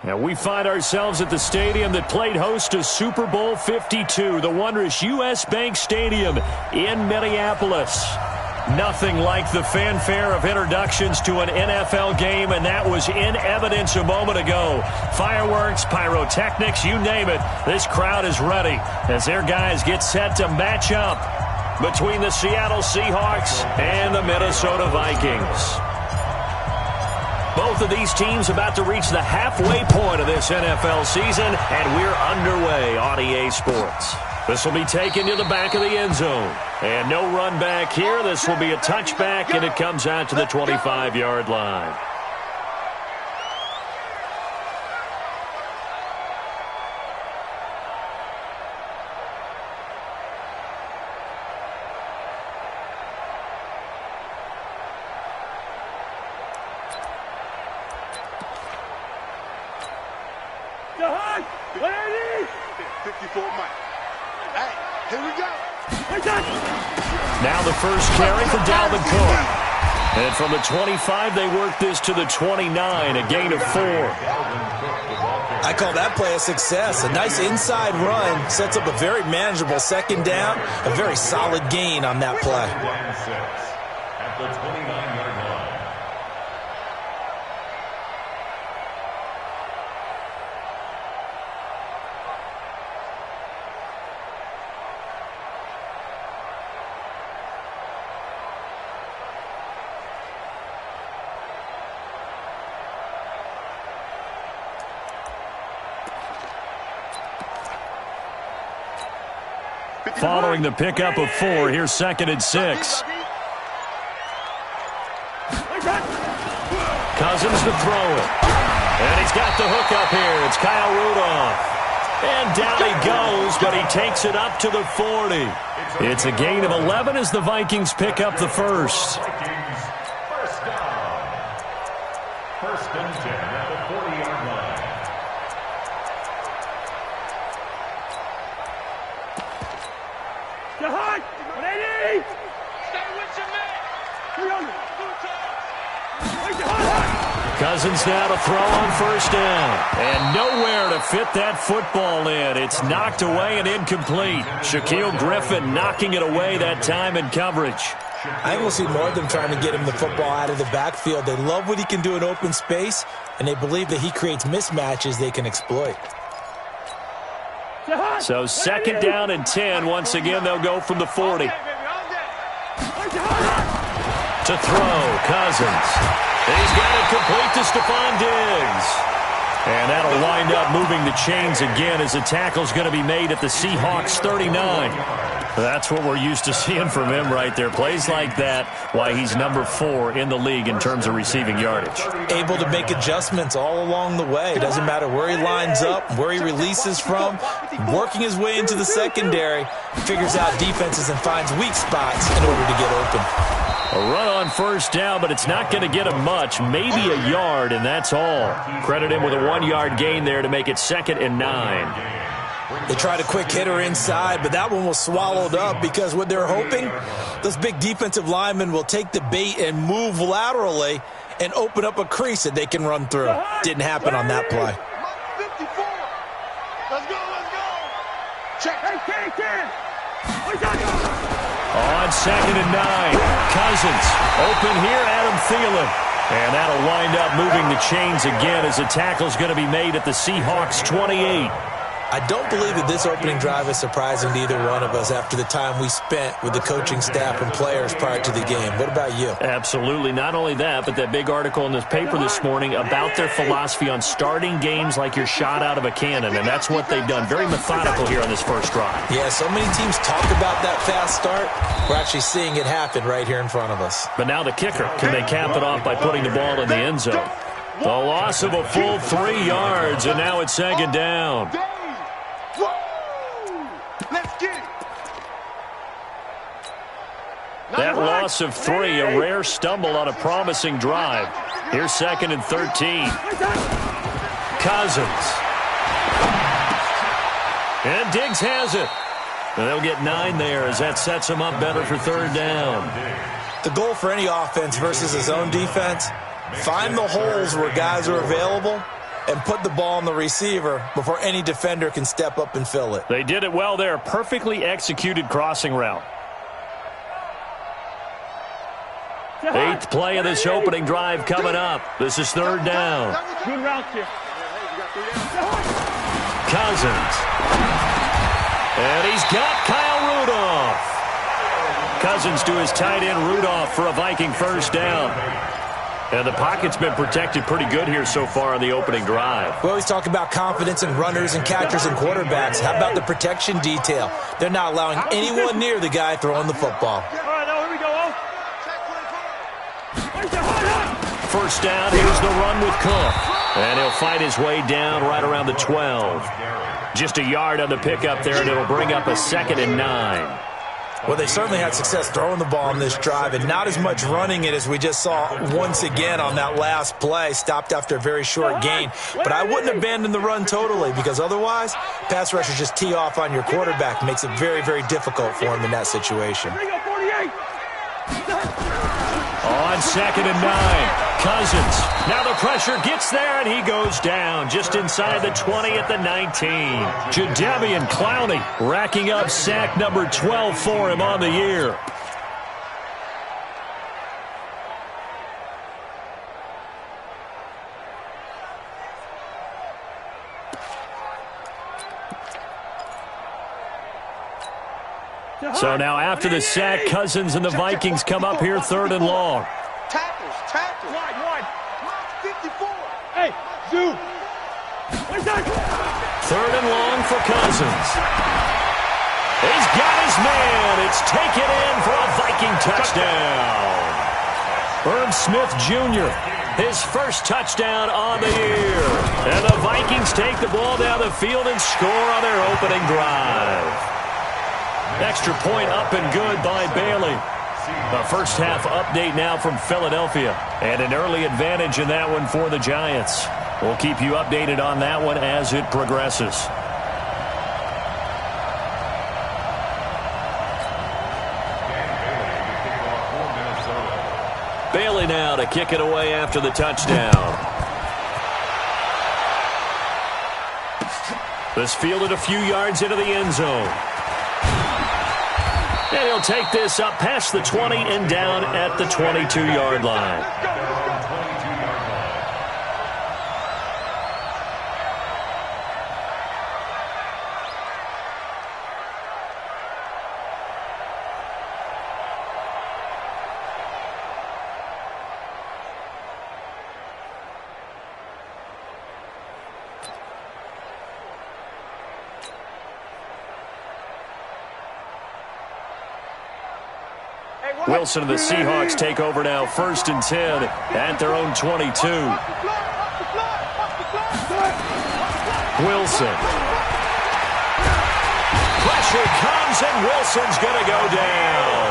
And we find ourselves at the stadium that played host to Super Bowl 52, the wondrous U.S. Bank Stadium in Minneapolis. Nothing like the fanfare of introductions to an NFL game, and that was in evidence a moment ago. Fireworks, pyrotechnics, you name it. This crowd is ready as their guys get set to match up between the Seattle Seahawks and the Minnesota Vikings. Both of these teams about to reach the halfway point of this NFL season, and we're underway on EA Sports. This will be taken to the back of the end zone. And no run back here. This will be a touchback, and it comes out to the 25-yard line. Now the first carry for Dalvin Cook. And from the 25, they work this to the 29, a gain of 4. I call that play a success. A nice inside run sets up a very manageable second down, a very solid gain on that play. At the 29-yard line. Following the pickup of 4, here's 2nd and 6. Cousins to throw it. And he's got the hook up here. It's Kyle Rudolph. And down he goes, but he takes it up to the 40. It's a gain of 11 as the Vikings pick up the first. First down. First and 10 at the 40-yard line. Cousins now to throw on first down. And nowhere to fit that football in. It's knocked away and incomplete. Shaquille Griffin knocking it away that time in coverage. I think we'll see more of them trying to get him the football out of the backfield. They love what he can do in open space, and they believe that he creates mismatches they can exploit. So 2nd down and 10. Once again, they'll go from the 40. To throw, Cousins. And he's got it complete to Stephon Diggs. And that'll wind up moving the chains again as the tackle's going to be made at the Seahawks 39. That's what we're used to seeing from him right there. Plays like that, why he's number 4 in the league in terms of receiving yardage. Able to make adjustments all along the way. Doesn't matter where he lines up, where he releases from. Working his way into the secondary, figures out defenses and finds weak spots in order to get open. A run on first down, but it's not going to get him much. Maybe a yard, and that's all. Credit him with a 1-yard gain there to make it 2nd and 9. They tried a quick hitter inside, but that one was swallowed up because what they're hoping, those big defensive linemen will take the bait and move laterally and open up a crease that they can run through. Didn't happen on that play. 54. Let's go, let's go. Check. On 2nd and 9, Cousins open here, Adam Thielen. And that'll wind up moving the chains again as the tackle's going to be made at the Seahawks 28. I don't believe that this opening drive is surprising to either one of us after the time we spent with the coaching staff and players prior to the game. What about you? Absolutely. Not only that, but that big article in this paper this morning about their philosophy on starting games like you're shot out of a cannon, and that's what they've done. Very methodical here on this first drive. Yeah, so many teams talk about that fast start. We're actually seeing it happen right here in front of us. But now the kicker. Can they cap it off by putting the ball in the end zone? The loss of a full 3 yards, and now it's 2nd down. That loss of 3, a rare stumble on a promising drive. Here's 2nd and 13. Cousins. And Diggs has it. And they'll get 9 there as that sets them up better for 3rd down. The goal for any offense versus his own defense, find the holes where guys are available and put the ball on the receiver before any defender can step up and fill it. They did it well there. Perfectly executed crossing route. 8th play of this opening drive coming up. This is 3rd down. Good route here. Cousins. And he's got Kyle Rudolph. Cousins to his tight end Rudolph for a Viking 1st down. And the pocket's been protected pretty good here so far on the opening drive. We always talk about confidence in runners and catchers and quarterbacks. How about the protection detail? They're not allowing anyone near the guy throwing the football. All right, now here we go. 1st down, here's the run with Cook. And he'll fight his way down right around the 12. Just a yard on the pickup there, and it'll bring up a 2nd and 9. Well, they certainly had success throwing the ball on this drive, and not as much running it as we just saw once again on that last play. Stopped after a very short gain. But I wouldn't abandon the run totally, because otherwise, pass rushers just tee off on your quarterback. Makes it very, very difficult for him in that situation. On 2nd and 9, Cousins. Now the pressure gets there, and he goes down just inside the 20 at the 19. Jadeveon Clowney racking up sack number 12 for him on the year. So now after the sack, Cousins and the Vikings come up here 3rd and long. Tackles. Wide. 54. Hey, zoom. 3rd and long for Cousins. He's got his man. It's taken in for a Viking touchdown. Herb Smith Jr., his 1st touchdown on the year. And the Vikings take the ball down the field and score on their opening drive. Extra point up and good by Bailey. A 1st half update now from Philadelphia. And an early advantage in that one for the Giants. We'll keep you updated on that one as it progresses. Bailey now to kick it away after the touchdown. This fielded a few yards into the end zone. And he'll take this up past the 20 and down at the 22-yard line. Wilson and the Seahawks take over now, 1st and 10 at their own 22. Wilson. Pressure comes, and Wilson's going to go down.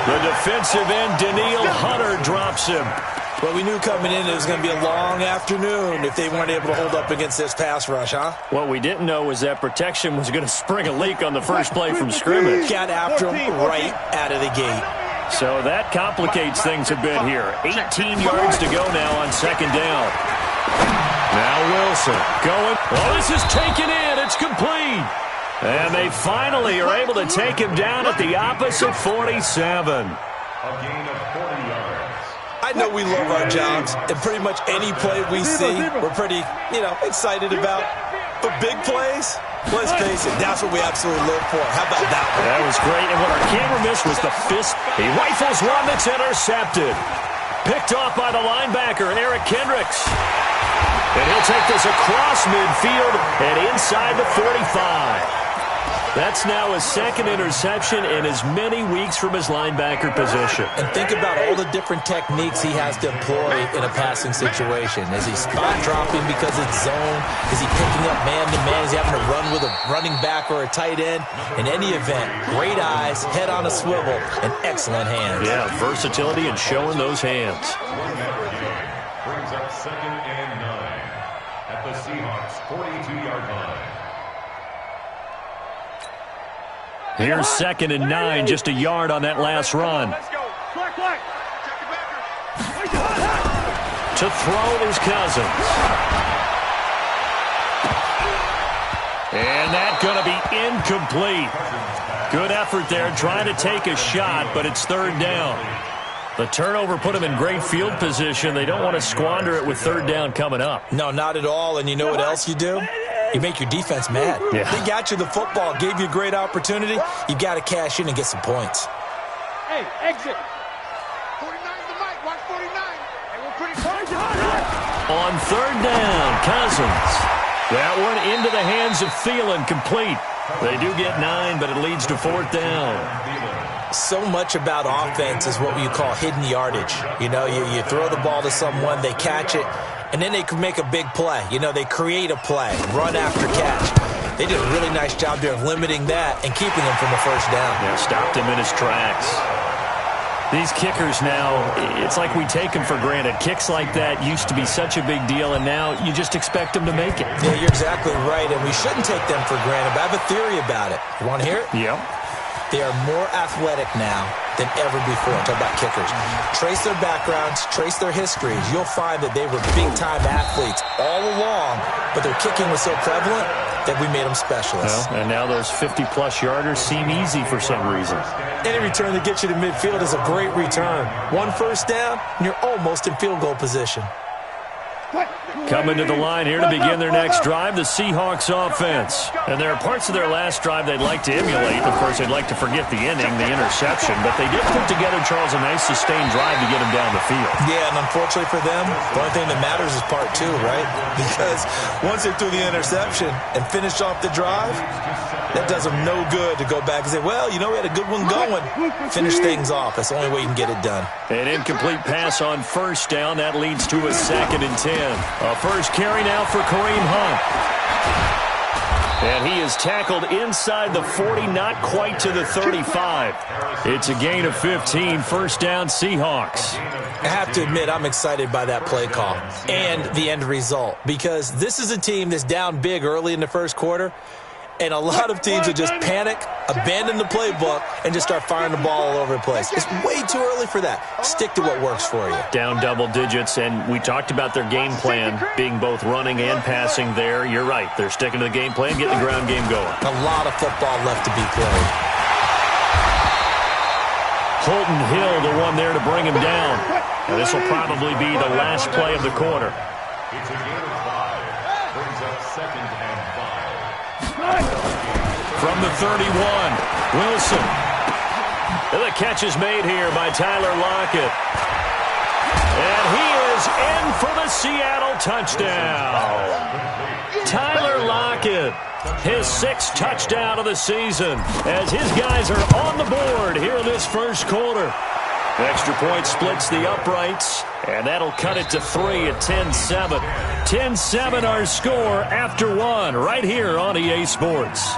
The defensive end, Daniil Hunter, drops him. Well, we knew coming in it was going to be a long afternoon if they weren't able to hold up against this pass rush, huh? What we didn't know was that protection was going to spring a leak on the first play from scrimmage. Got after him right out of the gate. So that complicates things a bit here. 18 yards to go now on 2nd down. Now Wilson going. Oh, this is taken in. It's complete. And they finally are able to take him down at the opposite 47. A gain of 40 yards. I know we love our jobs, and pretty much any play we see, we're pretty, excited about. But big plays, let's face it, that's what we absolutely live for. How about that one? That was great, and what our camera missed was the fist. He rifles one that's intercepted. Picked off by the linebacker, Eric Kendricks. And he'll take this across midfield and inside the 45. That's now his 2nd interception in as many weeks from his linebacker position. And think about all the different techniques he has to employ in a passing situation. Is he spot dropping because it's zone? Is he picking up man-to-man? Is he having to run with a running back or a tight end? In any event, great eyes, head on a swivel, and excellent hands. Yeah, versatility and showing those hands. Brings up 2nd and 9 at the Seahawks 42-yard line. Here's 2nd and 9, just a yard on that last run. To throw is Cousins. And that's going to be incomplete. Good effort there trying to take a shot, but it's third down. The turnover put them in great field position. They don't want to squander it with third down coming up. No, not at all. And you know what else you do? You make your defense mad. Yeah. They got you the football, gave you a great opportunity. You got to cash in and get some points. Hey, exit. 49's the mic. Watch 49. Hey, we're pretty close. On third down, Cousins. That one into the hands of Thielen, complete. They do get 9, but it leads to fourth down. So much about offense is what you call hidden yardage. You know, you throw the ball to someone, they catch it, and then they can make a big play. You know, they create a play, run after catch. They did a really nice job there of limiting that and keeping him from a first down. Yeah, stopped him in his tracks. These kickers now, it's like we take them for granted. Kicks like that used to be such a big deal, and now you just expect them to make it. Yeah, you're exactly right, and we shouldn't take them for granted, but I have a theory about it. You want to hear it? Yep. They are more athletic now than ever before. Talk about kickers. Trace their backgrounds, trace their histories. You'll find that they were big-time athletes all along, but their kicking was so prevalent that we made them specialists. Well, and now those 50-plus yarders seem easy for some reason. Any return that gets you to midfield is a great return. One first down, and you're almost in field goal position. Coming to the line here to begin their next drive, the Seahawks offense. And there are parts of their last drive they'd like to emulate. Of course, they'd like to forget the inning, the interception, but they did put together, Charles, a nice sustained drive to get them down the field. Yeah, and unfortunately for them, the only thing that matters is part 2, right? Because once they threw the interception and finished off the drive, that does them no good to go back and say, well, you know, we had a good one going. Finish things off. That's the only way you can get it done. An incomplete pass on first down. That leads to a 2nd and 10. A first carry now for Kareem Hunt. And he is tackled inside the 40, not quite to the 35. It's a gain of 15, first down Seahawks. I have to admit, I'm excited by that play call and the end result, because this is a team that's down big early in the first quarter, and a lot of teams will just panic, abandon the playbook, and just start firing the ball all over the place. It's way too early for that. Stick to what works for you. Down double digits, and we talked about their game plan being both running and passing there. You're right. They're sticking to the game plan, getting the ground game going. A lot of football left to be played. Holton Hill, the one there to bring him down. Now, this will probably be the last play of the quarter. It's a gain of 5. Brings up 2nd and 5. From the 31, Wilson. The catch is made here by Tyler Lockett. And he is in for the Seattle touchdown. Tyler Lockett, his 6th touchdown of the season, as his guys are on the board here in this first quarter. Extra point splits the uprights, and that'll cut it to 3 at 10-7. 10-7 our score after 1 right here on EA Sports.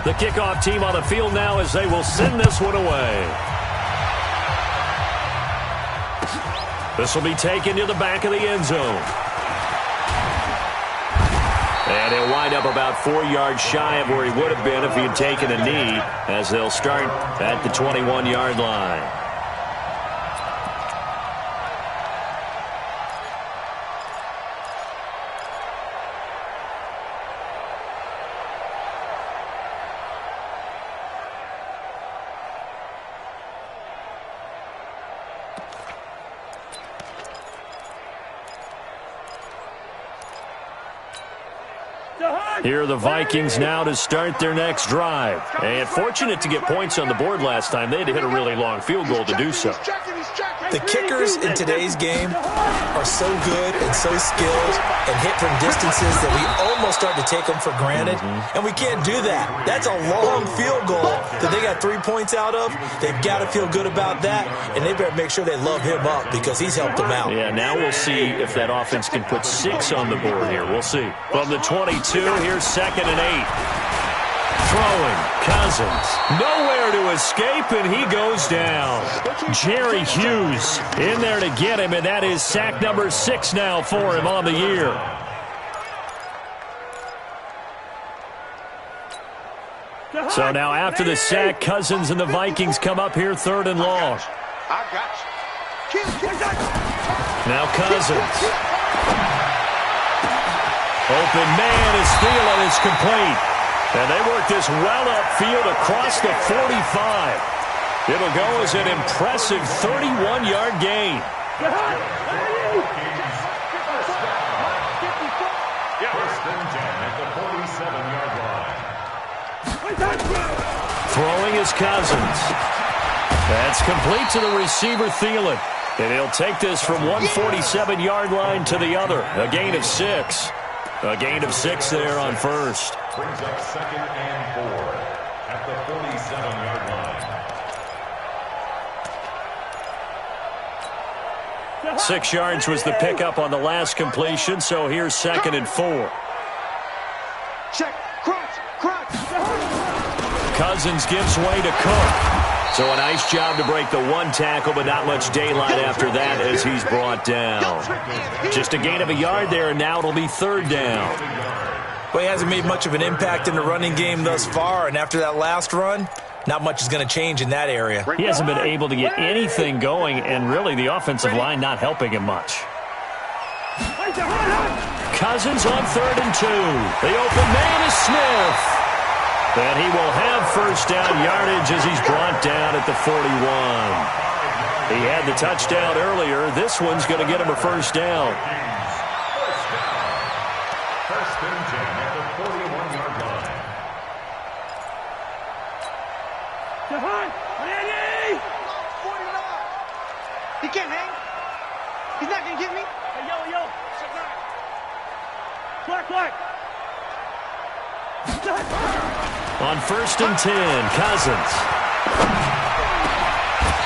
The kickoff team on the field now as they will send this one away. This will be taken to the back of the end zone. And he'll wind up about 4 yards shy of where he would have been if he had taken a knee, as they'll start at the 21-yard line. Here are the Vikings now to start their next drive. And fortunate to get points on the board last time. They had to hit a really long field goal to do so. The kickers in today's game are so good and so skilled and hit from distances that we almost start to take them for granted. And we can't do that. That's a long field goal that they got 3 points out of. They've got to feel good about that, and they better make sure they love him up because he's helped them out. Yeah, now we'll see if that offense can put 6 on the board here. We'll see. From the 22, here's 2nd and 8. Throwing, Cousins, nowhere to escape, and he goes down. Jerry Hughes in there to get him, and that is sack number 6 now for him on the year. So now after the sack, Cousins and the Vikings come up here 3rd and long. I got you. Now Cousins. Open man is Thielen. It's complete. And they work this well upfield across the 45. It'll go as an impressive 31-yard gain. Throwing is Cousins. That's complete to the receiver, Thielen. And he'll take this from one 47-yard line to the other. A gain of 6. A gain of 6 there on first. Brings up 2nd and 4 at the 47-yard line. 6 yards was the pickup on the last completion, so here's 2nd and 4. Check. Crunch. Cousins gives way to Cook. So a nice job to break the one tackle, but not much daylight after that as he's brought down. Just a gain of a yard there, and now it'll be 3rd down. Well, he hasn't made much of an impact in the running game thus far, and after that last run, not much is going to change in that area. He hasn't been able to get anything going, and really the offensive line not helping him much. Cousins on 3rd and 2. The open man is Smith. And he will have first down yardage as he's brought down at the 41. He had the touchdown earlier. This one's going to get him a first down. First and 10 at the 41-yard line. He can't hang. He's not going to get me. Hey, yo. Black. On 1st and 10, Cousins.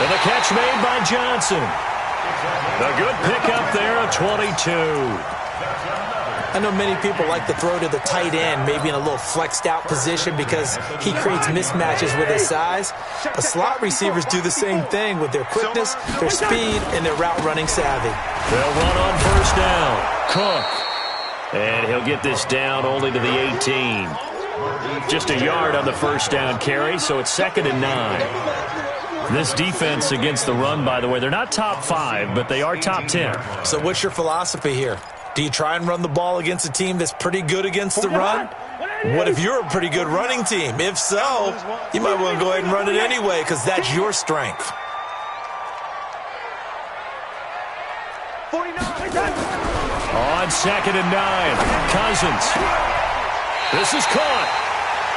And the catch made by Johnson. A good pickup there of 22. I know many people like to throw to the tight end, maybe in a little flexed out position because he creates mismatches with his size. But slot receivers do the same thing with their quickness, their speed, and their route running savvy. They'll run on first down. Cook. And he'll get this down only to the 18. Just a yard on the first down carry, so it's 2nd and 9. This defense against the run, by the way, they're not top 5, but they are top 10. So what's your philosophy here? Do you try and run the ball against a team that's pretty good against the run? What if you're a pretty good running team? If so, you might want to go ahead and run it anyway because that's your strength. 49. On 2nd and 9, Cousins. This is caught.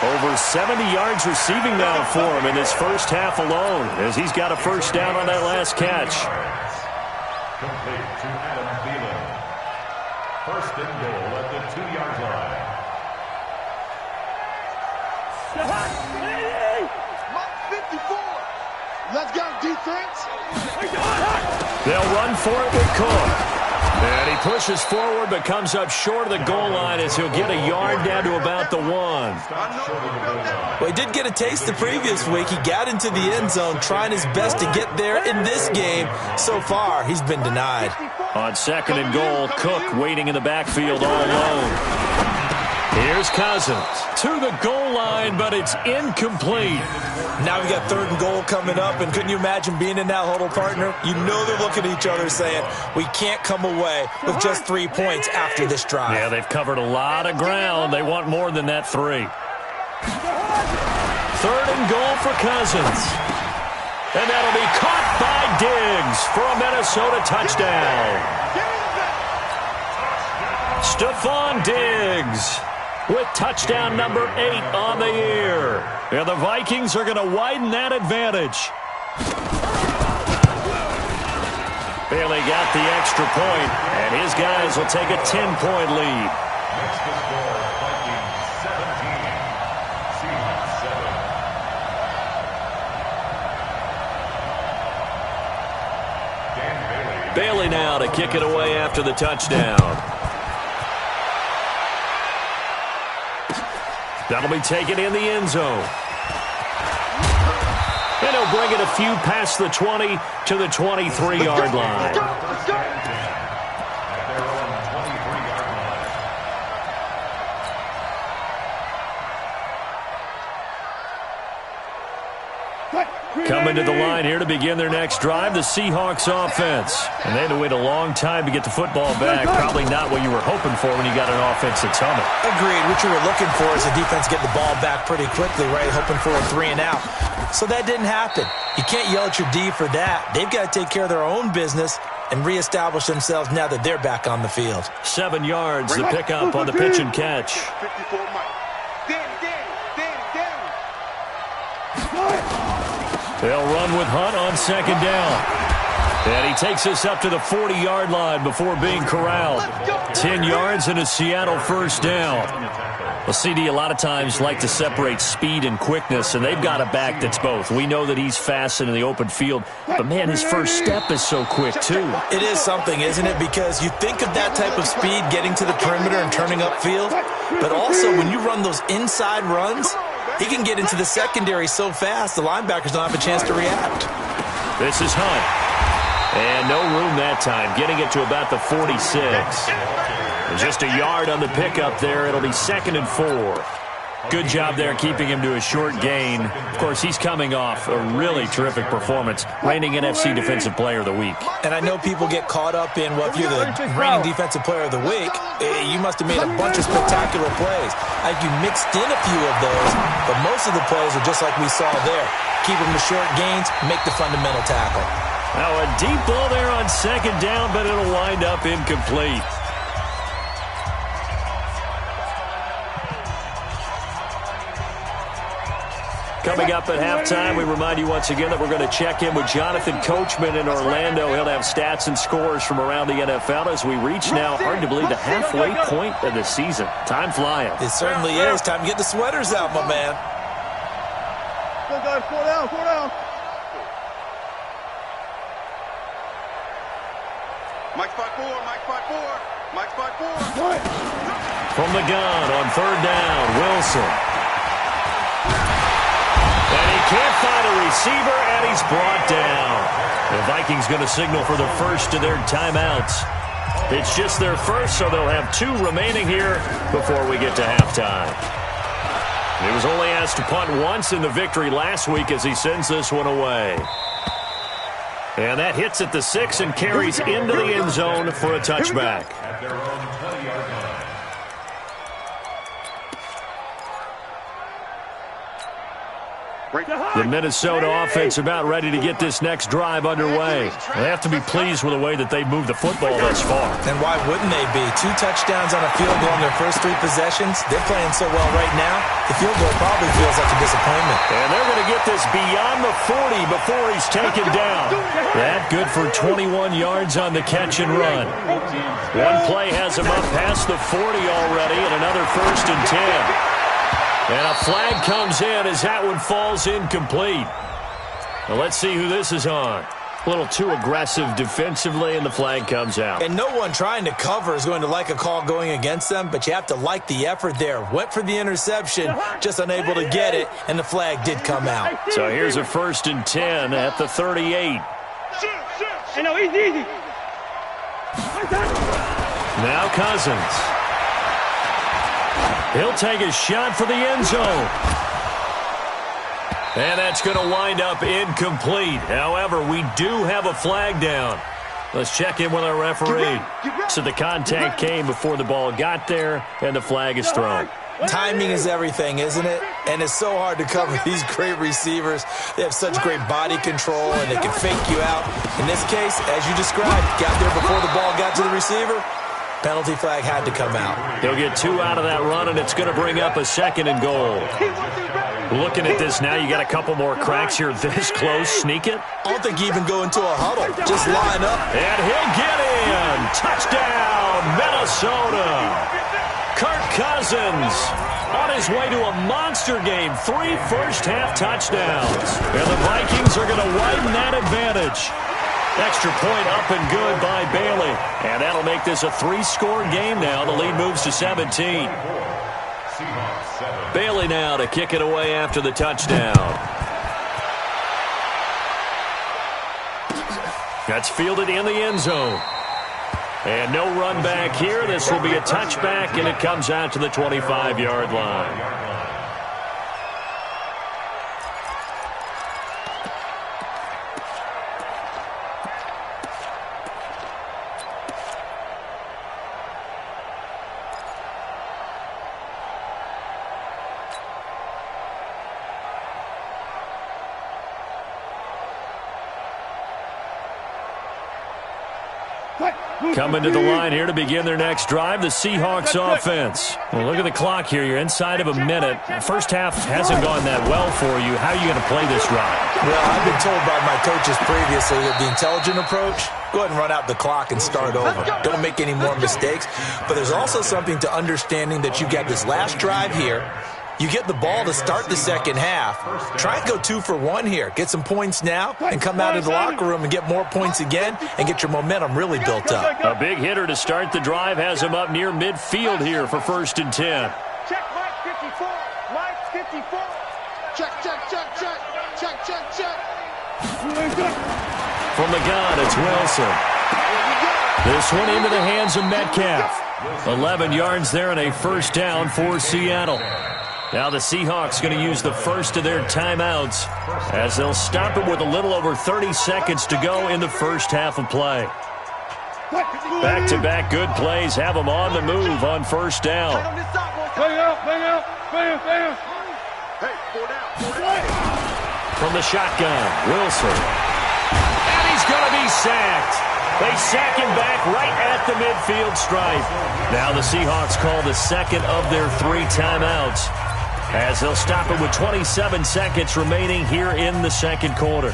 Over 70 yards receiving now for him in his first half alone as he's got a first down on that last catch. Complete to Adam Thielen. First and goal at the 2-yard line. Mark 54. Let's go, defense. They'll run for it with Cook. And he pushes forward but comes up short of the goal line as he'll get a yard down to about the 1. Well, he did get a taste the previous week. He got into the end zone trying his best to get there in this game. So far, he's been denied. On 2nd and goal, Cook waiting in the backfield all alone. Here's Cousins to the goal line, but it's incomplete. Now we got 3rd and goal coming up, and couldn't you imagine being in that huddle, partner? You know they're looking at each other saying, we can't come away with just 3 points after this drive. Yeah, they've covered a lot of ground. They want more than that 3. 3rd and goal for Cousins. And that'll be caught by Diggs for a Minnesota touchdown. Stephon Diggs with touchdown number 8 on the year. And the Vikings are going to widen that advantage. Bailey got the extra point, and his guys will take a 10-point lead. Next to score, Vikings 17, Seahawks 7. Dan Bailey now to kick it away after the touchdown. That'll be taken in the end zone. And he'll bring it a few past the 20 to the 23-yard line. Coming to the line here to begin their next drive, the Seahawks offense. And they had to wait a long time to get the football back. Probably not what you were hoping for when you got an offense that's humming. Agreed. What you were looking for is the defense get the ball back pretty quickly, right? Hoping for a 3 and out. So that didn't happen. You can't yell at your D for that. They've got to take care of their own business and reestablish themselves now that they're back on the field. 7 yards, the pickup on the pitch and catch. 54 Mike. Danny. They'll run with Hunt on second down. And he takes us up to the 40-yard line before being corralled. 10 yards and a Seattle first down. Well, CD a lot of times like to separate speed and quickness, and they've got a back that's both. We know that he's fast in the open field, but, man, his first step is so quick, too. It is something, isn't it? Because you think of that type of speed getting to the perimeter and turning upfield, but also when you run those inside runs, he can get into the secondary so fast the linebackers don't have a chance to react. This is Hunt. And no room that time, getting it to about the 46. Just a yard on the pickup there. It'll be 2nd and 4. Good job there keeping him to a short gain. Of course, he's coming off a really terrific performance, reigning NFC Defensive Player of the Week. And I know people get caught up in, well, if you're the reigning Defensive Player of the Week, you must have made a bunch of spectacular plays. I think you mixed in a few of those, but most of the plays are just like we saw there. Keep them to short gains, make the fundamental tackle. Now a deep ball there on second down, but it'll wind up incomplete. Coming up at halftime, we remind you once again that we're going to check in with Jonathan Coachman in Orlando. He'll have stats and scores from around the NFL as we reach now, hard to believe, the halfway point of the season. Time flying. It certainly is. Time to get the sweaters out, my man. Go, guys. 4 down. Mike 5-4. From the gun on 3rd down, Wilson. And he can't find a receiver, and he's brought down. The Vikings going to signal for the first of their timeouts. It's just their first, so they'll have 2 remaining here before we get to halftime. He was only asked to punt once in the victory last week as he sends this one away. And that hits at the 6 and carries into the end zone for a touchback. At their own 20-yard line. The Minnesota offense about ready to get this next drive underway. They have to be pleased with the way that they moved the football thus far. And why wouldn't they be? 2 touchdowns on a field goal in their first 3 possessions. They're playing so well right now, the field goal probably feels like a disappointment. And they're going to get this beyond the 40 before he's taken down. That good for 21 yards on the catch and run. One play has him up past the 40 already, and another 1st and 10. And a flag comes in as that one falls incomplete. Now let's see who this is on. A little too aggressive defensively, and the flag comes out. And no one trying to cover is going to like a call going against them, but you have to like the effort there. Went for the interception, just unable to get it, and the flag did come out. So here's a 1st and 10 at the 38. Hey, no, easy. Now Cousins. He'll take a shot for the end zone. And that's going to wind up incomplete. However, we do have a flag down. Let's check in with our referee. So the contact came before the ball got there, and the flag is thrown. Timing is everything, isn't it? And it's so hard to cover these great receivers. They have such great body control, and they can fake you out. In this case, as you described, got there before the ball got to the receiver. Penalty flag had to come out. He'll get 2 out of that run, and it's going to bring up a 2nd and goal. Looking at this now, you got a couple more cracks here this close. Sneak it. I don't think you even go into a huddle. Just line up. And he'll get in. Touchdown, Minnesota. Kirk Cousins on his way to a monster game. 3 first-half touchdowns. And the Vikings are going to widen that advantage. Extra point up and good by Bailey. And that'll make this a 3-score game now. The lead moves to 17. Bailey now to kick it away after the touchdown. That's fielded in the end zone. And no run back here. This will be a touchback, and it comes out to the 25-yard line. Coming to the line here to begin their next drive, the Seahawks offense. Well, look at the clock here. You're inside of a minute. First half hasn't gone that well for you. How are you going to play this drive? Well, I've been told by my coaches previously that the intelligent approach, go ahead and run out the clock and start over. Don't make any more mistakes. But there's also something to understanding that you got this last drive here. You get the ball to start the second half. Try and go 2 for 1 here. Get some points now and come out of the locker room and get more points again and get your momentum really built up. A big hitter to start the drive has him up near midfield here for 1st and 10. Check Mike 54. Mike 54. Check, check, check, check. Check, check, check. From the gun, it's Wilson. This one into the hands of Metcalf. 11 yards there and a first down for Seattle. Now the Seahawks going to use the first of their timeouts as they'll stop it with a little over 30 seconds to go in the first half of play. Back-to-back good plays have them on the move on first down. Bang out, bang out, bang, bang. Hey, 4 down. From the shotgun, Wilson. And he's going to be sacked. They sack him back right at the midfield stripe. Now the Seahawks call the second of their 3 timeouts as they'll stop it with 27 seconds remaining here in the second quarter.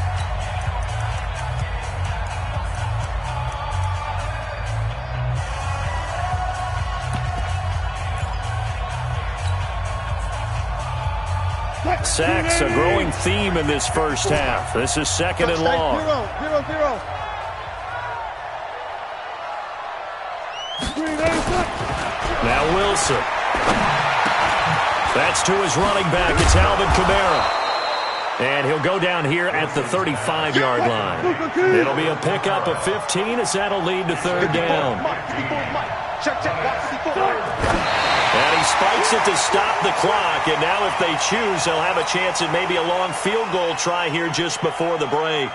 Sacks, a growing theme in this first half. This is second and long. 0-0-0. Now Wilson. That's to his running back. It's Alvin Kamara. And he'll go down here at the 35-yard line. It'll be a pickup of 15 as that'll lead to third down. And he spikes it to stop the clock. And now if they choose, they'll have a chance at maybe a long field goal try here just before the break.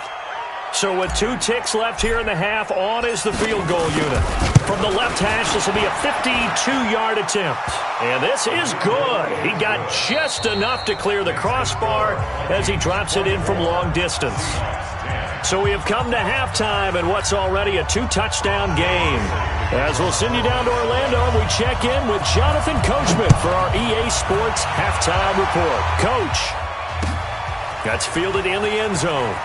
So with 2 ticks left here in the half, on is the field goal unit. From the left hash, this will be a 52-yard attempt. And this is good. He got just enough to clear the crossbar as he drops it in from long distance. So we have come to halftime in what's already a 2-touchdown game. As we'll send you down to Orlando, we check in with Jonathan Coachman for our EA Sports Halftime Report. Coach, that's fielded in the end zone.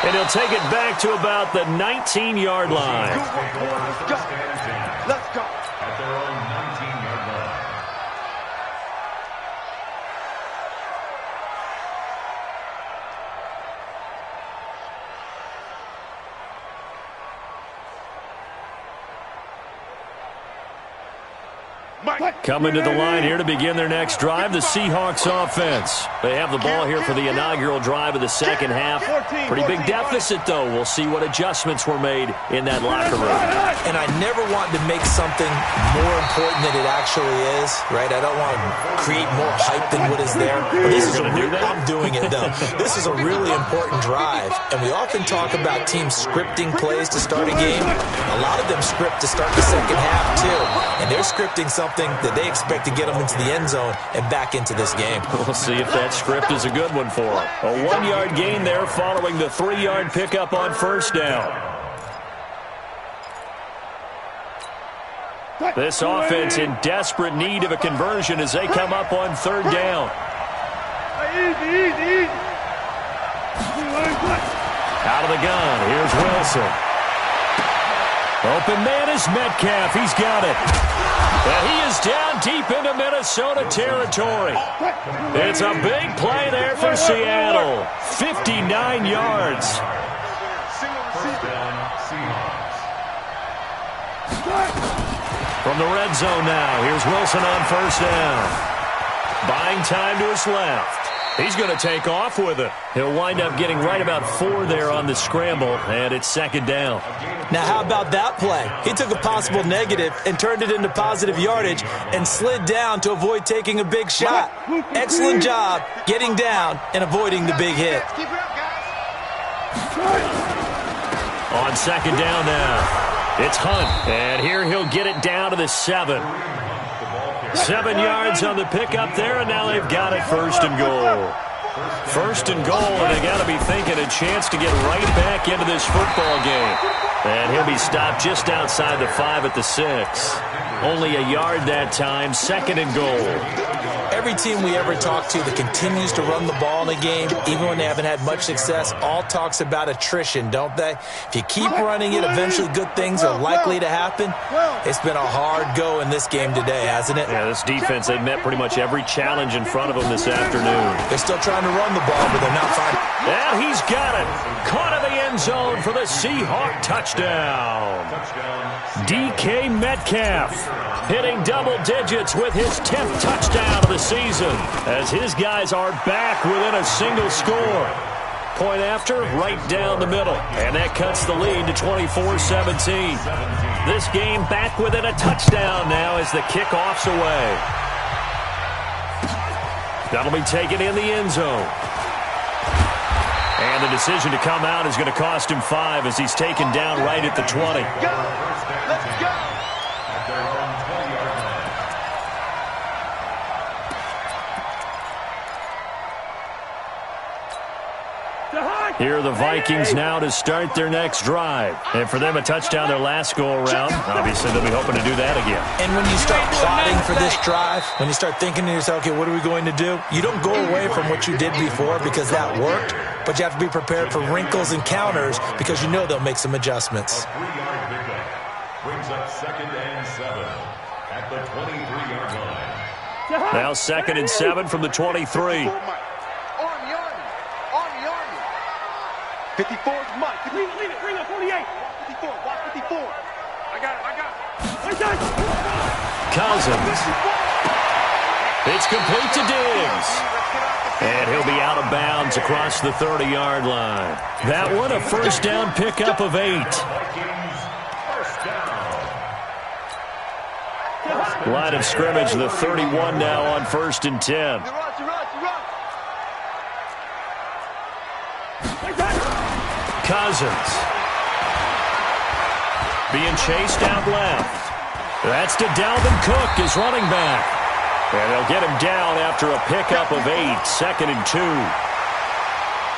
And he'll take it back to about the 19-yard line. Let's go. At their own 19-yard line. Coming to the line here to begin their next drive, the Seahawks offense. They have the ball here for the inaugural drive of the second half. Pretty big deficit, though. We'll see what adjustments were made in that locker room. And I never want to make something more important than it actually is, right? I don't want to create more hype than what is there. But this is I'm doing it, though. This is a really important drive. And we often talk about teams scripting plays to start a game. A lot of them script to start the second half, too. And they're scripting something that they expect to get them into the end zone and back into this game. We'll see if that script is a good one for them. A 1-yard gain there following the 3-yard pickup on first down. This offense in desperate need of a conversion as they come up on third down. Out of the gun, here's Wilson. Open man is Metcalf. He's got it. And he is down deep into Minnesota territory. It's a big play there for Seattle. 59 yards. First down, Seahawks. From the red zone now, here's Wilson on first down. Buying time to his left. He's going to take off with it. He'll wind up getting right about 4 there on the scramble, and it's second down. Now, how about that play? He took a possible negative and turned it into positive yardage and slid down to avoid taking a big shot. Excellent job getting down and avoiding the big hit. Keep it up, guys. On second down now, it's Hunt, and here he'll get it down to the 7. 7 yards on the pickup there, and now they've got it first and goal. First and goal, and they got to be thinking a chance to get right back into this football game. And he'll be stopped just outside the 5 at the 6. Only a yard that time, second and goal. Every team we ever talk to that continues to run the ball in a game, even when they haven't had much success, all talks about attrition, don't they? If you keep running it, eventually good things are likely to happen. It's been a hard go in this game today, hasn't it? Yeah, this defense, they've met pretty much every challenge in front of them this afternoon. They're still trying to run the ball, but they're not finding. And he's got it. Caught in the end zone for the Seahawk touchdown. DK Metcalf hitting double digits with his 10th touchdown of the season as his guys are back within a single score. Point after, right down the middle. And that cuts the lead to 24-17. This game back within a touchdown now as the kickoff's away. That'll be taken in the end zone. And the decision to come out is going to cost him 5 as he's taken down right at the 20. Let's go. Here are the Vikings now to start their next drive. And for them, a touchdown their last go-around. Obviously, they'll be hoping to do that again. And when you start plotting for this drive, when you start thinking to yourself, okay, what are we going to do? You don't go away from what you did before because that worked, but you have to be prepared for wrinkles and counters because you know they'll make some adjustments. A 3-yard pickup brings up 2nd and 7 at the 23-yard line. Now 2nd and 7 from the 23. 54 is Mike. Lean it. Bring up 48. Watch 54. Watch 54. I got it. Cousins. It's complete to Diggs. And he'll be out of bounds across the 30-yard line. That one, a first down pickup of 8. Line of scrimmage, the 31 now on 1st and 10. Cousins. Being chased out left. That's to Dalvin Cook, his running back. And they'll get him down after a pickup of 8, 2nd and 2.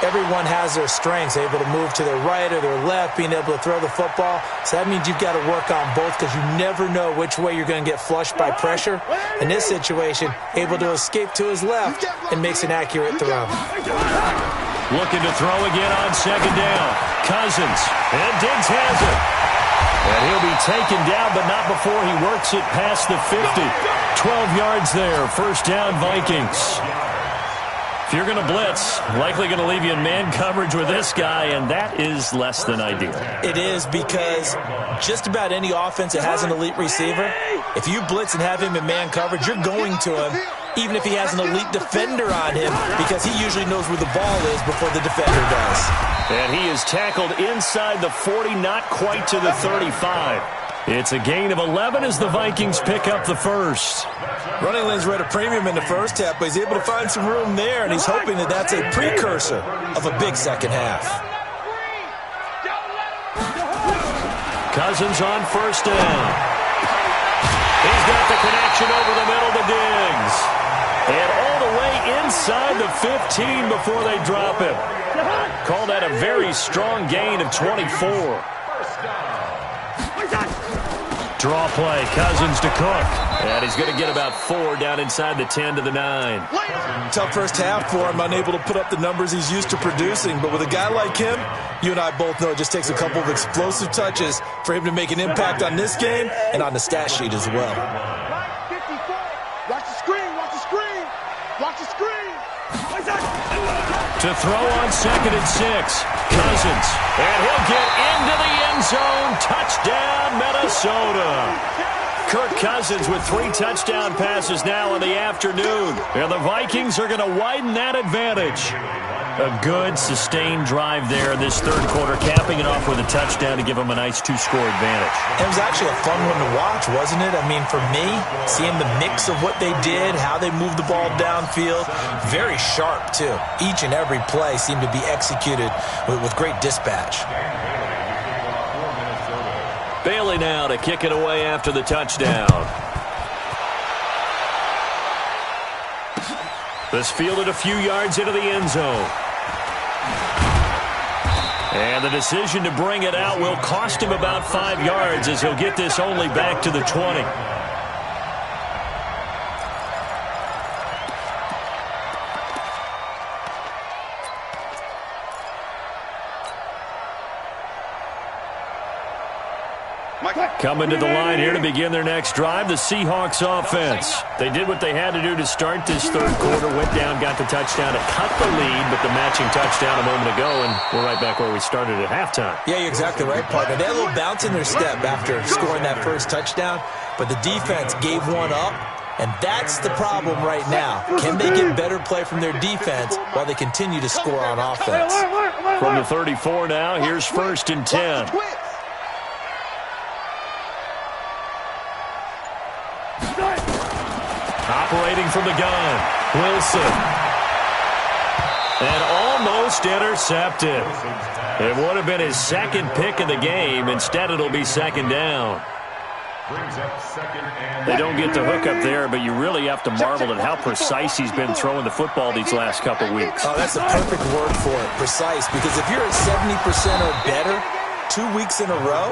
Everyone has their strengths, able to move to their right or their left, being able to throw the football. So that means you've got to work on both because you never know which way you're going to get flushed by pressure. In this situation, able to escape to his left and makes an accurate throw. Looking to throw again on 2nd down. Cousins. And Diggs has it. And he'll be taken down, but not before he works it past the 50. 12 yards there. First down, Vikings. If you're going to blitz, likely going to leave you in man coverage with this guy, and that is less than ideal. It is because just about any offense that has an elite receiver, if you blitz and have him in man coverage, you're going to him, even if he has an elite defender on him, because he usually knows where the ball is before the defender does. And he is tackled inside the 40, not quite to the 35. It's a gain of 11 as the Vikings pick up the first. Running lanes were at a premium in the first half, but he's able to find some room there, and he's hoping that that's a precursor of a big second half. Cousins on first down. He's got the connection over the middle to Diggs. And all the way inside the 15 before they drop him. Call that a very strong gain of 24. Draw play, Cousins to Cook. And he's going to get about 4 down inside the 10 to the 9. Tough first half for him, unable to put up the numbers he's used to producing. But with a guy like him, you and I both know it just takes a couple of explosive touches for him to make an impact on this game and on the stat sheet as well. Watch the screen. Watch the screen. Watch the screen. To throw on 2nd and 6. Cousins. And he'll get into the end zone. Touchdown, Minnesota. Kirk Cousins with 3 touchdown passes now in the afternoon. And the Vikings are going to widen that advantage. A good, sustained drive there in this third quarter, capping it off with a touchdown to give them a nice 2-score advantage. It was actually a fun one to watch, wasn't it? I mean, for me, seeing the mix of what they did, how they moved the ball downfield, very sharp, too. Each and every play seemed to be executed with great dispatch. Bailey now to kick it away after the touchdown. This fielded a few yards into the end zone. And the decision to bring it out will cost him about 5 yards as he'll get this only back to the 20. Coming to the line here to begin their next drive, the Seahawks offense. They did what they had to do to start this third quarter, went down, got the touchdown to cut the lead, but the matching touchdown a moment ago, and we're right back where we started at halftime. Yeah, you're exactly right, partner. They had a little bounce in their step after scoring that first touchdown, but the defense gave one up, and that's the problem right now. Can they get better play from their defense while they continue to score on offense? From the 34 now, here's 1st and 10. Operating from the gun, Wilson. And almost intercepted. It would have been his second pick of the game. Instead, it'll be 2nd down. They don't get the hook up there, but you really have to marvel at how precise he's been throwing the football these last couple weeks. Oh, that's a perfect word for it, precise, because if you're at 70% or better 2 weeks in a row,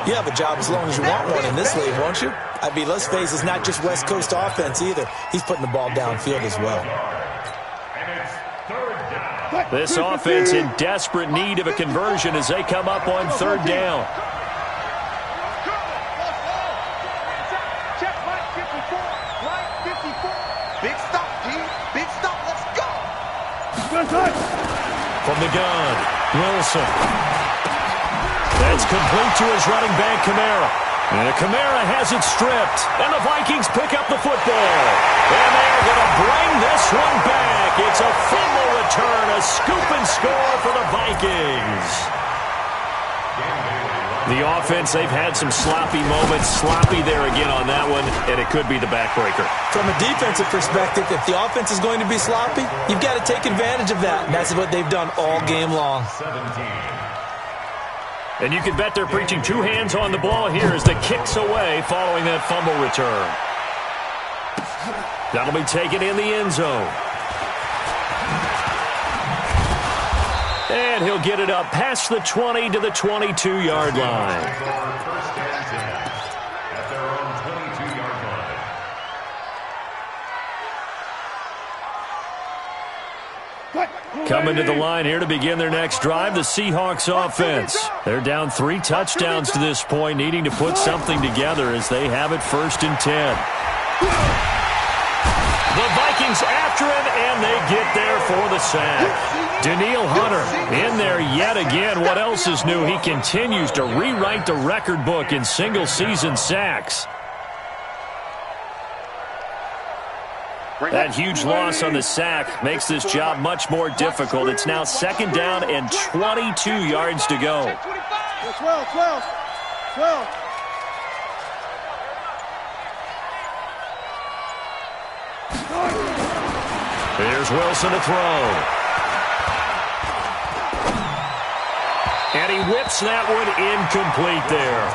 you have a job as long as you want one in this league, won't you? I mean, let's face it, it's not just West Coast offense either. He's putting the ball downfield as well. This offense in desperate need of a conversion as they come up on 3rd down. Big stop, G. Big stop. Let's go. From the gun, Wilson. That's complete to his running back, Kamara. And Kamara has it stripped, and the Vikings pick up the football. And they're going to bring this one back. It's a fumble return, a scoop and score for the Vikings. The offense, they've had some sloppy moments. Sloppy there again on that one, and it could be the backbreaker. From a defensive perspective, if the offense is going to be sloppy, you've got to take advantage of that. And that's what they've done all game long. And you can bet they're preaching 2 hands on the ball here as the kick's away following that fumble return. That'll be taken in the end zone. And he'll get it up past the 20 to the 22-yard line. Coming to the line here to begin their next drive, the Seahawks offense. They're down 3 touchdowns to this point, needing to put something together as they have it 1st and 10. The Vikings after him, and they get there for the sack. Danielle Hunter in there yet again. What else is new? He continues to rewrite the record book in single-season sacks. That huge loss on the sack makes this job much more difficult. It's now 2nd down and 22 yards to go. 12. Here's Wilson to throw. And he whips that one incomplete there.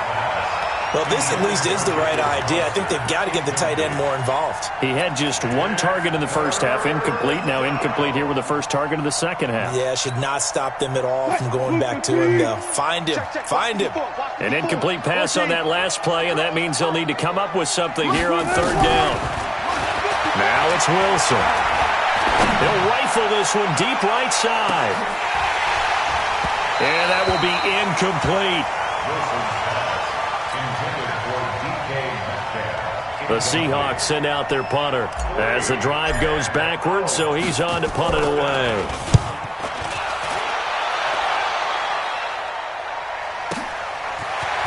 Well, this at least is the right idea. I think they've got to get the tight end more involved. He had just 1 target in the first half, incomplete. Now incomplete here with the first target of the second half. Yeah, should not stop them at all from going back to him, though. Find him. Find him. An incomplete pass on that last play, and that means they'll need to come up with something here on 3rd down. Now it's Wilson. He'll rifle this one deep right side. And that will be incomplete. The Seahawks send out their punter as the drive goes backwards, so he's on to punt it away.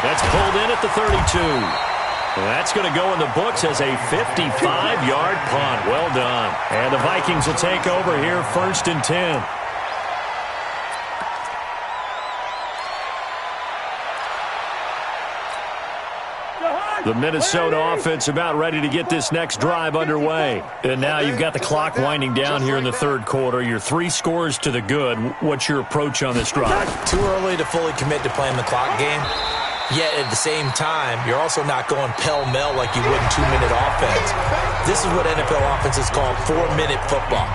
That's pulled in at the 32. That's going to go in the books as a 55-yard punt. Well done. And the Vikings will take over here 1st and 10. The Minnesota offense about ready to get this next drive underway. And now you've got the clock winding down here in the 3rd quarter. You're 3 scores to the good. What's your approach on this drive? Too early to fully commit to playing the clock game. Yet at the same time, you're also not going pell-mell like you would in 2-minute offense. This is what NFL offenses call 4-minute football.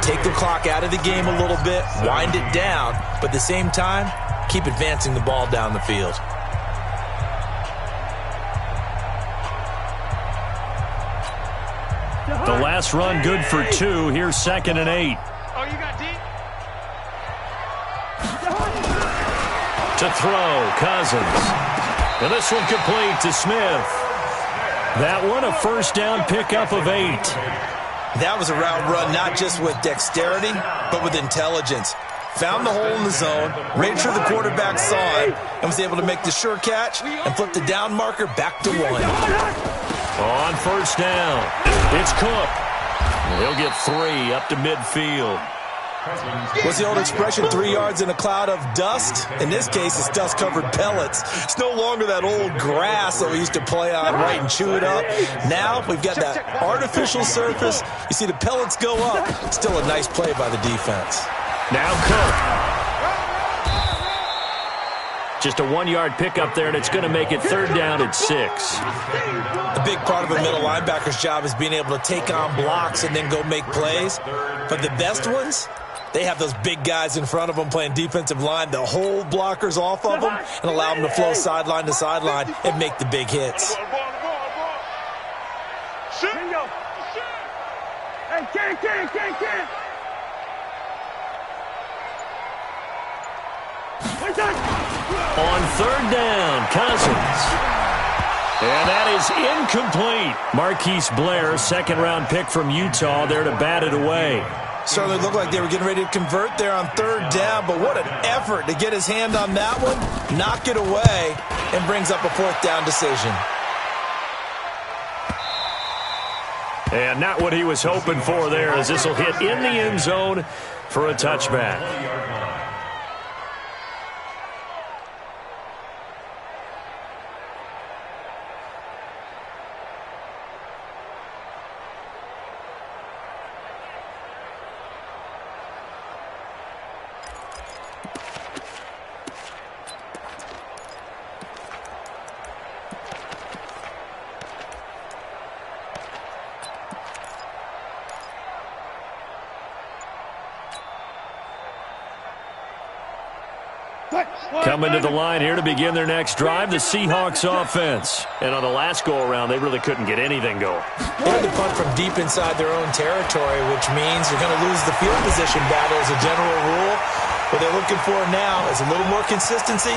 Take the clock out of the game a little bit, wind it down, but at the same time, keep advancing the ball down the field. The last run good for 2. Here's 2nd and 8. Oh, you got deep? To throw, Cousins. And this one complete to Smith. That one a first down pickup of 8. That was a route run not just with dexterity, but with intelligence. Found the hole in the zone, made sure the quarterback saw it, and was able to make the sure catch and flip the down marker back to 1. On first down, it's Cook. He'll get 3 up to midfield. What's the old expression, 3 yards in a cloud of dust? In this case, it's dust-covered pellets. It's no longer that old grass that we used to play on, right, and chew it up. Now we've got that artificial surface. You see the pellets go up. Still a nice play by the defense. Now Cook. Just a 1-yard pickup there, and it's going to make it 3rd down at 6. A big part of a middle linebacker's job is being able to take on blocks and then go make plays. But the best ones, they have those big guys in front of them playing defensive line that hold blockers off of them and allow them to flow sideline to sideline and make the big hits. Hey, get. On 3rd down, Cousins. And that is incomplete. Marquise Blair, 2nd-round pick from Utah, there to bat it away. Certainly looked like they were getting ready to convert there on 3rd down, but what an effort to get his hand on that one, knock it away, and brings up a 4th down decision. And not what he was hoping for there, as this will hit in the end zone for a touchback. Coming to the line here to begin their next drive, the Seahawks offense. And on the last go-around, they really couldn't get anything going. They had to punt from deep inside their own territory, which means you're going to lose the field position battle as a general rule. What they're looking for now is a little more consistency,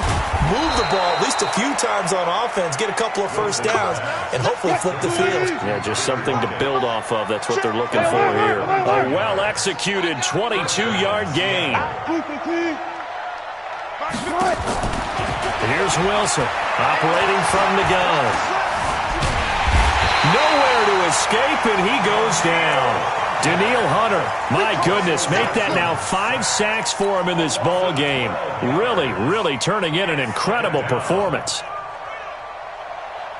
move the ball at least a few times on offense, get a couple of first downs, and hopefully flip the field. Yeah, just something to build off of. That's what they're looking for here. A well-executed 22-yard gain. Here's Wilson, operating from the gun. Nowhere to escape, and he goes down. Daniil Hunter, my goodness, make that now 5 sacks for him in this ball game. Really turning in an incredible performance.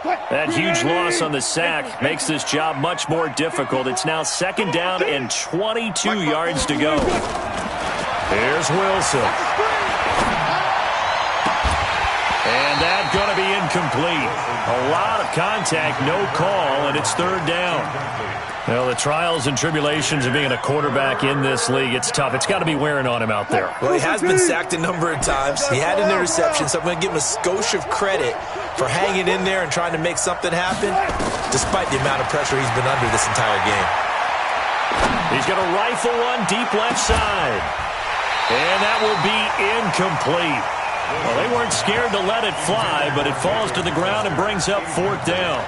That huge loss on the sack makes this job much more difficult. It's now 2nd down and 22 yards to go. Here's Wilson. And that's going to be incomplete. A lot of contact, no call, and it's 3rd down. Well, the trials and tribulations of being a quarterback in this league, it's tough. It's got to be wearing on him out there. Well, he has been sacked a number of times. He had an interception, so I'm going to give him a skosh of credit for hanging in there and trying to make something happen, despite the amount of pressure he's been under this entire game. He's going to rifle one deep left side. And that will be incomplete. Well, they weren't scared to let it fly, but it falls to the ground and brings up 4th down.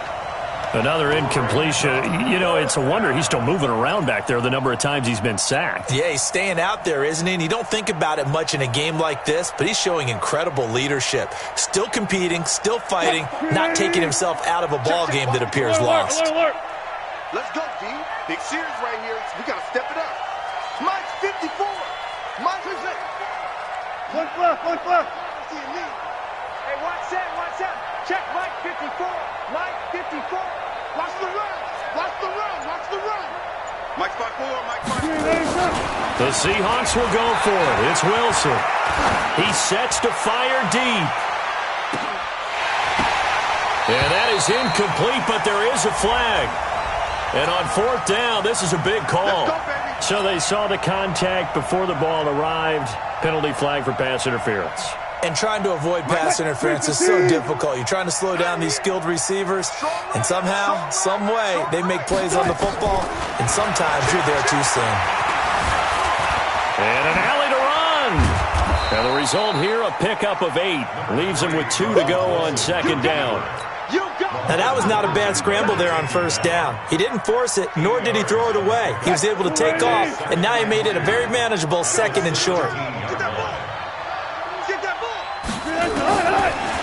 Another incompletion. You know, it's a wonder he's still moving around back there the number of times he's been sacked. Yeah, he's staying out there, isn't he? And you don't think about it much in a game like this, but he's showing incredible leadership. Still competing, still fighting, not taking himself out of a ball game that appears lost. Let's go, D. Big series right here. We got to step it up. Mike's 54. Mike's 56. One left. Hey, watch that. Check Mike 54. Mike 54. Watch the run. Mike's 5-4. The Seahawks will go for it. It's Wilson. He sets to fire deep. is incomplete, but there is a flag. And on fourth down, this is a big call. So they saw the contact before the ball arrived. Penalty flag for pass interference. And trying to avoid pass interference is so difficult. You're trying to slow down these skilled receivers, and somehow, some way, they make plays on the football, and sometimes you're there too soon. And an alley to run. Now the result here, a pickup of 8. Leaves him with 2 to go on second down. Now that was not a bad scramble there on first down. He didn't force it, nor did he throw it away. He was able to take off, and now he made it a very manageable second and short.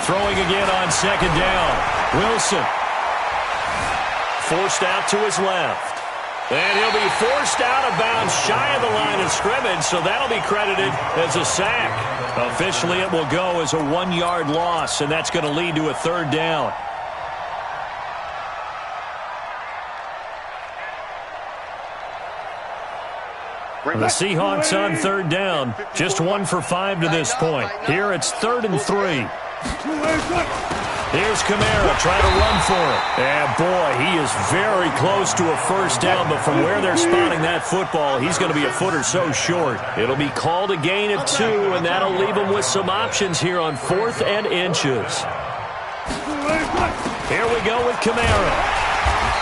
Throwing again on second down. Wilson. Forced out to his left. And he'll be forced out of bounds shy of the line of scrimmage, so that'll be credited as a sack. Officially, it will go as a 1-yard loss, and that's going to lead to a third down. The Seahawks on third down. Just 1 for 5 to this point. Here it's 3rd and 3. Here's Kamara trying to run for it. And boy, he is very close to a first down, but from where they're spotting that football, he's going to be a foot or so short. It'll be called a gain of 2, and that'll leave him with some options here on 4th and inches. Here we go with Kamara.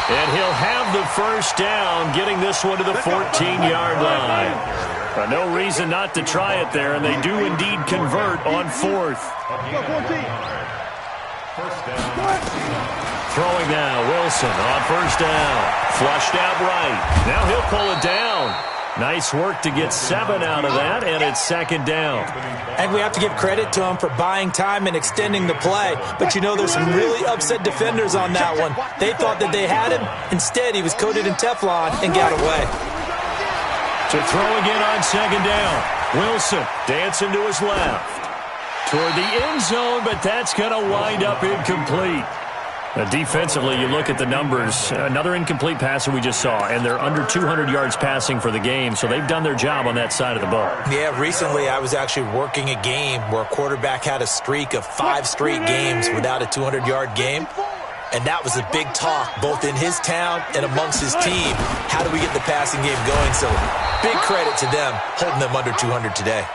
And he'll have the first down, getting this one to the 14-yard line. No reason not to try it there, and they do indeed convert on 4th. Throwing now, Wilson on first down. Flushed out right. Now he'll pull it down. Nice work to get 7 out of that, and it's second down. And we have to give credit to him for buying time and extending the play. But you know, there's some really upset defenders on that one. They thought that they had him. Instead, he was coated in Teflon and got away. To throw again on second down. Wilson dancing to his left. Toward the end zone, but that's going to wind up incomplete. Defensively, you look at the numbers. Another incomplete passer we just saw, and they're under 200 yards passing for the game, so they've done their job on that side of the ball. Yeah, recently I was actually working a game where a quarterback had a streak of 5 straight games without a 200-yard game, and that was a big talk both in his town and amongst his team. How do we get the passing game going? So big credit to them holding them under 200 today.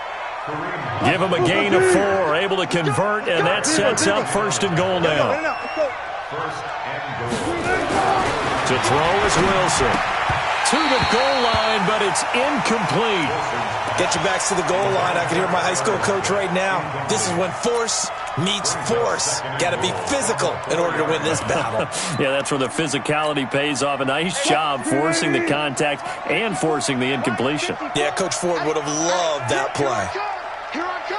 Give him a gain of 4, able to convert, and that sets up 1st and goal now. To throw is Wilson. To the goal line, but it's incomplete. Get your backs to the goal line. I can hear my high school coach right now. This is when force meets force. Got to be physical in order to win this battle. Yeah, that's where the physicality pays off. A nice job forcing the contact and forcing the incompletion. Yeah, Coach Ford would have loved that play. Here I come!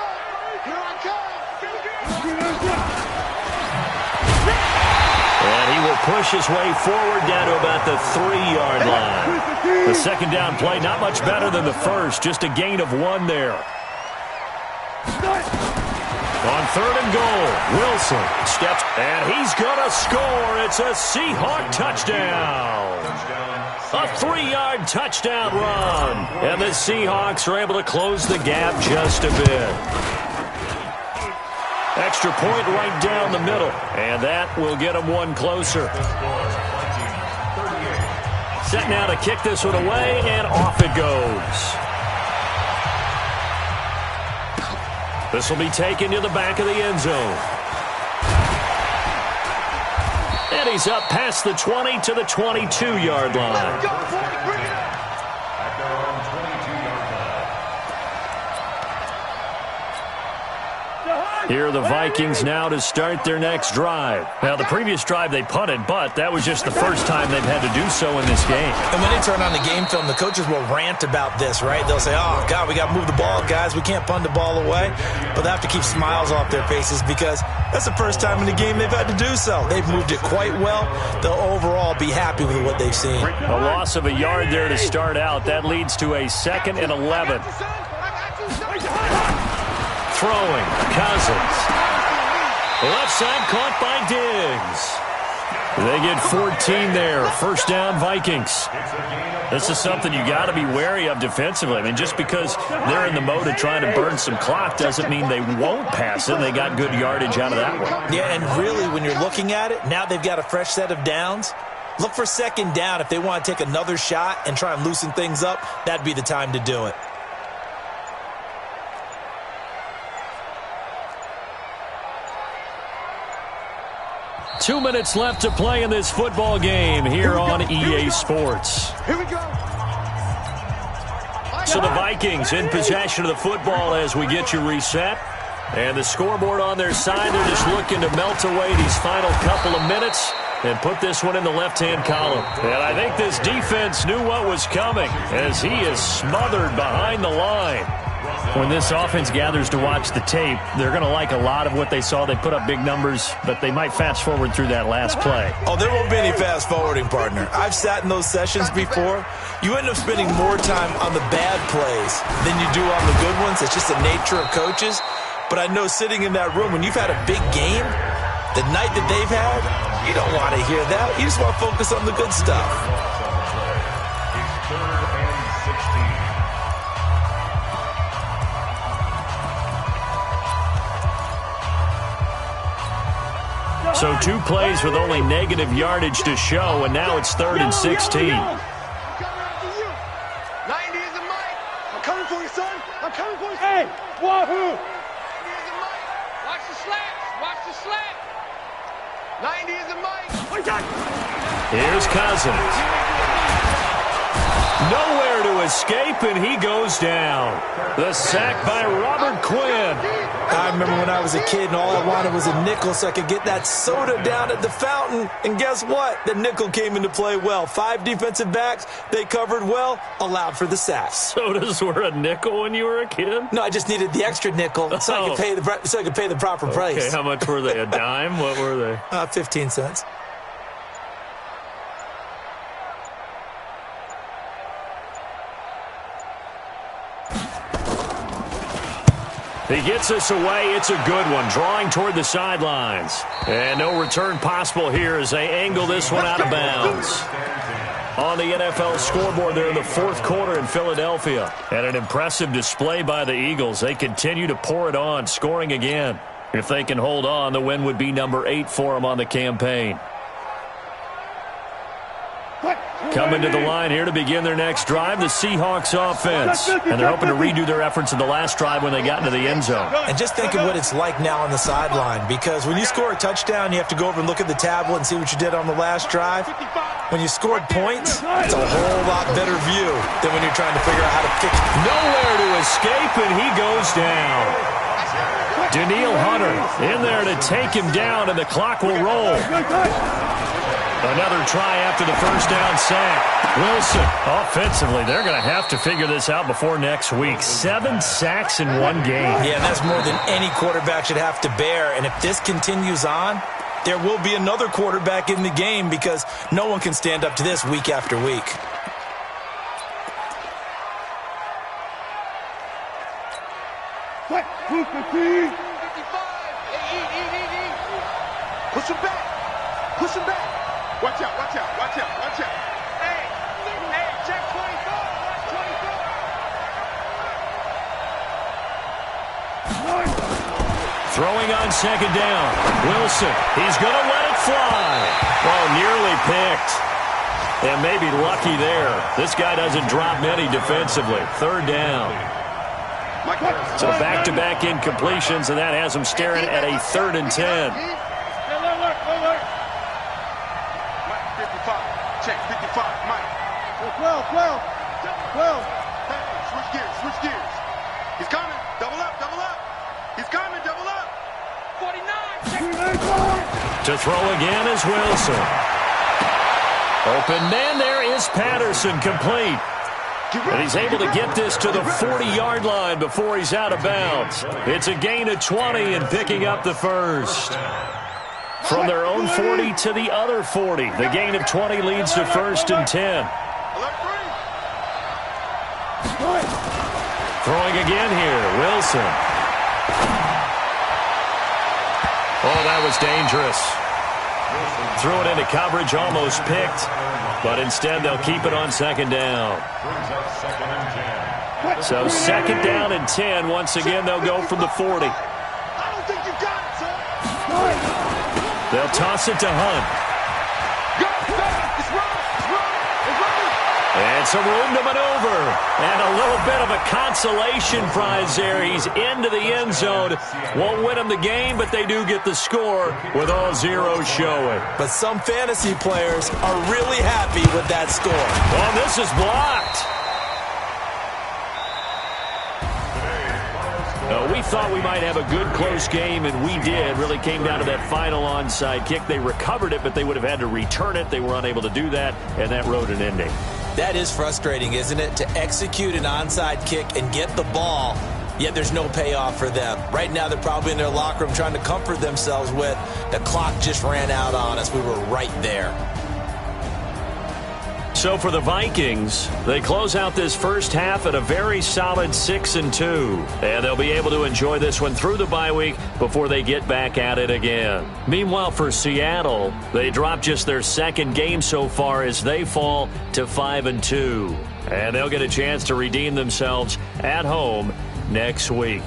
Here I come! And he will push his way forward down to about the 3-yard line. The second down play, not much better than the first, just a gain of 1 there. On 3rd and goal, Wilson steps, and he's going to score. It's a Seahawk touchdown. A 3-yard touchdown run. And the Seahawks are able to close the gap just a bit. Extra point right down the middle, and that will get them 1 closer. Set now to kick this one away, and off it goes. This will be taken to the back of the end zone. And he's up past the 20 to the 22-yard line. Here are the Vikings now to start their next drive. Now, the previous drive they punted, but that was just the first time they've had to do so in this game. And when they turn on the game film, the coaches will rant about this, right? They'll say, oh, God, we got to move the ball, guys. We can't punt the ball away. But they have to keep smiles off their faces because that's the first time in the game they've had to do so. They've moved it quite well. They'll overall be happy with what they've seen. A loss of a yard there to start out. That leads to a 2nd and 11. Throwing, Cousins. Left side caught by Diggs. They get 14 there. First down, Vikings. It's a gain of This is something you got to be wary of defensively. I mean, just because they're in the mode of trying to burn some clock doesn't mean they won't pass it. They got good yardage out of that one. Yeah, and really, when you're looking at it, now they've got a fresh set of downs. Look for second down. If they want to take another shot and try and loosen things up, that'd be the time to do it. Two minutes left to play in this football game here on EA Sports. Here we go. So the Vikings in possession of the football as we get you reset. And the scoreboard on their side, they're just looking to melt away these final couple of minutes and put this one in the left-hand column. And I think this defense knew what was coming as he is smothered behind the line. When this offense gathers to watch the tape, they're going to like a lot of what they saw. They put up big numbers, but they might fast forward through that last play. Oh, there won't be any fast forwarding, partner. I've sat in those sessions before. You end up spending more time on the bad plays than you do on the good ones. It's just the nature of coaches. But I know sitting in that room, when you've had a big game, the night that they've had, you don't want to hear that. You just want to focus on the good stuff. So 2 plays with only negative yardage to show, and now it's 3rd and 16. 90 is the mic. I'm coming for you, son. I'm coming for you. Hey, wahoo. 90 is the mic. Watch the slats. Watch the slat. 90 is the mic. Here's Cousins. Nowhere to escape, and he goes down. The sack by Robert Quinn. I remember when I was a kid and all I wanted was a nickel so I could get that soda down at the fountain. And guess what? The nickel came into play well. 5 defensive backs, they covered well, allowed for the sacks. Sodas were a nickel when you were a kid? No, I just needed the extra nickel so I could pay the proper price. Okay, how much were they? A dime? What were they? 15 cents. He gets us away. It's a good one. Drawing toward the sidelines. And no return possible here as they angle this one out of bounds. On the NFL scoreboard there in the 4th quarter in Philadelphia. And an impressive display by the Eagles. They continue to pour it on, scoring again. If they can hold on, the win would be number 8 for them on the campaign. Coming to the line here to begin their next drive, the Seahawks offense. And they're hoping to redo their efforts in the last drive when they got into the end zone. And just think of what it's like now on the sideline, because when you score a touchdown, you have to go over and look at the tablet and see what you did on the last drive. When you scored points, it's a whole lot better view than when you're trying to figure out how to fix it. Nowhere to escape, and he goes down. Danielle Hunter in there to take him down, and the clock will roll. Another try after the first down sack. Wilson, offensively, they're going to have to figure this out before next week. 7 sacks in one game. Yeah, that's more than any quarterback should have to bear. And if this continues on, there will be another quarterback in the game because no one can stand up to this week after week. Push him back. Push him back. Watch out, watch out, watch out, watch out. Hey, check 24. Watch 24. Throwing on second down. Wilson, he's going to let it fly. Oh, nearly picked. And maybe lucky there. This guy doesn't drop many defensively. 3rd down. So back-to-back incompletions, and that has him staring at a 3rd and 10. Check 55, Mike. 12. Hey, switch gears. He's coming. Double up. He's coming, double up. 49. To throw again is Wilson. Open man there is Patterson, complete. And he's able to get this to the 40-yard line before he's out of bounds. It's a gain of 20 and picking up the first. From their own 40 to the other 40. The gain of 20 leads to 1st and 10. Throwing again here, Wilson. Oh, that was dangerous. Threw it into coverage, almost picked, but instead they'll keep it on second down. So second down and 10. Once again, they'll go from the 40. They'll toss it to Hunt. And some room to maneuver. And a little bit of a consolation prize there. He's into the end zone. Won't win them the game, but they do get the score with all zeros showing. But some fantasy players are really happy with that score. Oh, this is blocked. We thought we might have a good close game, and we did. Really came down to that final onside kick. They recovered it, but they would have had to return it. They were unable to do that, and that wrote an ending. That is frustrating, isn't it? To execute an onside kick and get the ball, yet there's no payoff for them. Right now, they're probably in their locker room trying to comfort themselves with, the clock just ran out on us. We were right there. So for the Vikings, they close out this first half at a very solid 6-2. And they'll be able to enjoy this one through the bye week before they get back at it again. Meanwhile, for Seattle, they drop just their second game so far as they fall to 5-2. And they'll get a chance to redeem themselves at home next week.